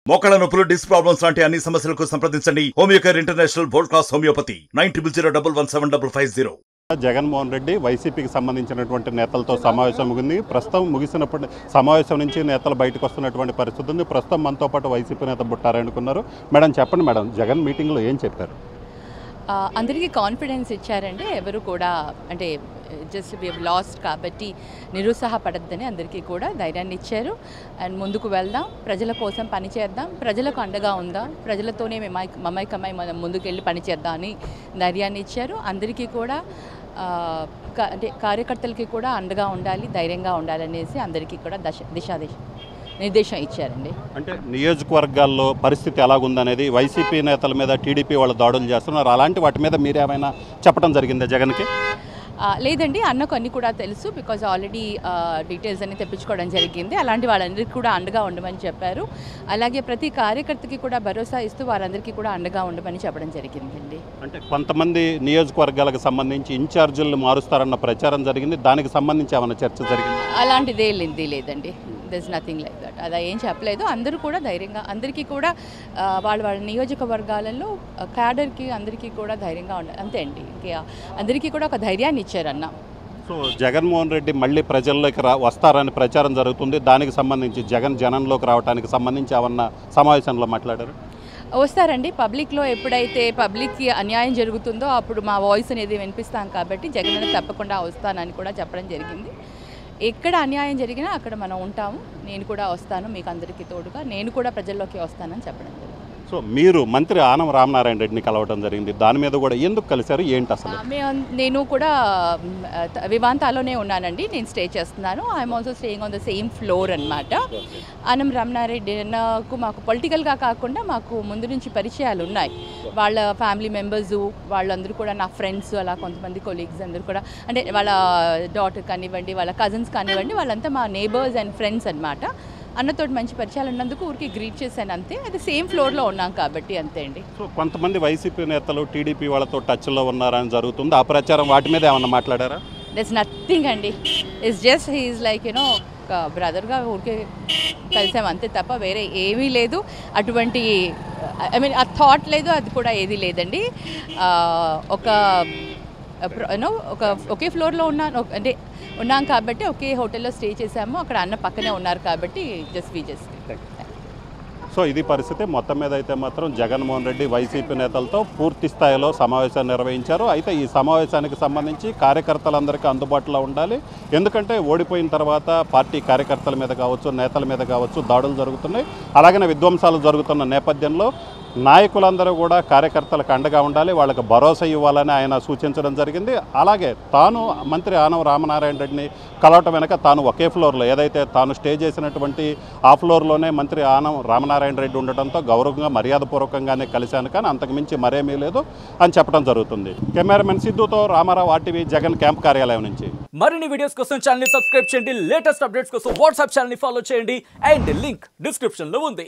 మోకాళ్ళ నొప్పులు, disc problems లాంటి అన్ని సమస్యలకు సంప్రదించండి Homeocare international world class homeopathy 9001175550. Jaganmohan Reddy వైసీపీకి సంబంధించినటువంటి నేతలతో సమావేశం ముగింది. ప్రస్తుతం ముగిసినప్పటి సమావేశం నుంచి నేతలు బయటకు వస్తున్నటువంటి పరిస్థితి ఉంది. ప్రస్తుతం మనతో పాటు వైసీపీ నేత బుట్టారనుకున్నారు. మేడం చెప్పండి మేడం, జగన్ మీటింగ్లో ఏం చెప్పారు? అందరికీ కాన్ఫిడెన్స్ ఇచ్చారండి. ఎవరు కూడా అంటే జస్ట్ వి హావ్ లాస్ట్ కాబట్టి నిరుత్సాహపడద్దని అందరికీ కూడా ధైర్యాన్ని ఇచ్చారు. అండ్ ముందుకు వెళ్దాం, ప్రజల కోసం పనిచేద్దాం, ప్రజలకు అండగా ఉందాం, ప్రజలతోనే మమైకమై మనం ముందుకెళ్ళి పనిచేద్దాం అని ధైర్యాన్ని ఇచ్చారు. అందరికీ కూడా అంటే కార్యకర్తలకి కూడా అండగా ఉండాలి, ధైర్యంగా ఉండాలనేసి అందరికీ కూడా నిర్దేశం ఇచ్చారండి. అంటే నియోజకవర్గాల్లో పరిస్థితి ఎలాగుందనేది వైసీపీ నేతల మీద టీడీపీ వాళ్ళు దాడులు చేస్తున్నారు. అలాంటి వాటి మీద మీరేమైనా చెప్పడం జరిగిందా జగన్కి? లేదండి, అన్నకు అన్నీ కూడా తెలుసు. బికాజ్ ఆల్రెడీ డీటెయిల్స్ అన్ని తెప్పించుకోవడం జరిగింది. అలాంటి వాళ్ళందరికీ కూడా అండగా ఉండమని చెప్పారు. అలాగే ప్రతి కార్యకర్తకి కూడా భరోసా ఇస్తూ వారందరికీ కూడా అండగా ఉండమని చెప్పడం జరిగిందండి. అంటే కొంతమంది నియోజకవర్గాలకు సంబంధించి ఇన్ఛార్జీలు మారుస్తారన్న ప్రచారం జరిగింది. దానికి సంబంధించి ఏమైనా చర్చ జరిగింది? అలాంటిదే లేదండి. There nothing like that. అలా ఏం చెప్పలేదు. అందరూ కూడా ధైర్యంగా, అందరికీ కూడా వాళ్ళ నియోజకవర్గాలలో క్యాడర్కి అందరికీ కూడా ధైర్యంగా ఉండాలి, అంతే అండి. ఇంకా అందరికీ కూడా ఒక ధైర్యాన్ని ఇచ్చారన్న. సో జగన్మోహన్ రెడ్డి మళ్ళీ ప్రజల్లోకి వస్తారని ప్రచారం జరుగుతుంది. దానికి సంబంధించి జనంలోకి రావడానికి సంబంధించి ఏమన్నా సమావేశంలో మాట్లాడారు? వస్తారండి. పబ్లిక్లో ఎప్పుడైతే పబ్లిక్కి అన్యాయం జరుగుతుందో అప్పుడు మా వాయిస్ అనేది వినిపిస్తాం కాబట్టి జగన్ తప్పకుండా వస్తానని కూడా చెప్పడం జరిగింది. ఎక్కడ అన్యాయం జరిగినా అక్కడ మనం ఉంటాము. నేను కూడా వస్తాను, మీకు అందరికీ తోడుగా నేను కూడా ప్రజల్లోకి వస్తానని చెప్పడం జరిగింది. సో మీరు మంత్రి ఆనం రామనారాయణ రెడ్డిని కలవడం జరిగింది. దాని మీద కూడా ఎందుకు కలిశారు, ఏంటి అసలు? నేను కూడా వివాంతాలోనే ఉన్నానండి. నేను స్టే చేస్తున్నాను. I'm also staying on the same floor అనమాట. ఆనం రామనారెడ్డి నాకు మాకు పొలిటికల్గా కాకుండా మాకు ముందు నుంచి పరిచయాలు ఉన్నాయి. వాళ్ళ ఫ్యామిలీ మెంబర్సు వాళ్ళందరూ కూడా నా ఫ్రెండ్స్, అలా కొంతమంది కొలీగ్స్ అందరూ కూడా, అంటే వాళ్ళ డాటర్ కానివ్వండి, వాళ్ళ కజిన్స్ కానివ్వండి, వాళ్ళంతా మా నేబర్స్ అండ్ ఫ్రెండ్స్ అనమాట. అన్నతోటి మంచి పరిచయాలు ఉన్నందుకు ఊరికి గ్రీట్ చేశాను అంతే. అది సేమ్ ఫ్లోర్లో ఉన్నాం కాబట్టి అంతే అండి. సో కొంతమంది వైసీపీ నేతలు టీడీపీ వాళ్ళతో టచ్లో ఉన్నారని జరుగుతుంది. ఆ ప్రచారం వాటి మీద ఏమన్నా మాట్లాడారా? దట్స్ నథింగ్ అండి. ఇట్స్ జస్ట్ హీఈస్ లైక్ ఒక బ్రదర్గా ఊరికే కలిసాం అంతే తప్ప వేరే ఏమీ లేదు. అటువంటి ఐ మీన్ ఆ థాట్ లేదు, అది కూడా ఏది లేదండి. ఒకే ఫ్లోర్లో అంటే ఉన్నాం కాబట్టి ఒకే హోటల్లో స్టే చేసాము. అక్కడ అన్న పక్కనే ఉన్నారు కాబట్టి జస్ట్ సో ఇది పరిస్థితి. మొత్తం మీద అయితే మాత్రం జగన్మోహన్ రెడ్డి వైసీపీ నేతలతో పూర్తి స్థాయిలో సమావేశాన్ని నిర్వహించారు. అయితే ఈ సమావేశానికి సంబంధించి కార్యకర్తలందరికీ అందుబాటులో ఉండాలి. ఎందుకంటే ఓడిపోయిన తర్వాత పార్టీ కార్యకర్తల మీద కావచ్చు, నేతల మీద కావచ్చు దాడులు జరుగుతున్నాయి. అలాగనే విధ్వంసాలు జరుగుతున్న నేపథ్యంలో నాయకులందరూ కూడా కార్యకర్తలకు అండగా ఉండాలి, వాళ్ళకి భరోసా ఇవ్వాలని ఆయన సూచించడం జరిగింది. అలాగే తాను మంత్రి ఆనం రామనారాయణ రెడ్డిని కలవటం వెనక తాను ఒకే ఫ్లోర్లో ఏదైతే తాను స్టే చేసినటువంటి ఆ ఫ్లోర్లోనే మంత్రి ఆనం రామనారాయణ రెడ్డి ఉండటంతో గౌరవంగా మర్యాదపూర్వకంగానే కలిశాను, కానీ అంతకుమించి మరేమీ లేదు అని చెప్పడం జరుగుతుంది. కెమెరామెన్ సిద్ధుతో రామారావు, RTV, జగన్ క్యాంప్ కార్యాలయం నుంచి. మరిన్ని వీడియోస్ కోసం ఛానల్ ని సబ్స్క్రైబ్ చేయండి. లేటెస్ట్ అప్డేట్స్ కోసం వాట్సాప్ ఛానల్ ని ఫాలో చేయండి. అండ్ లింక్ డిస్క్రిప్షన్ లో ఉంది.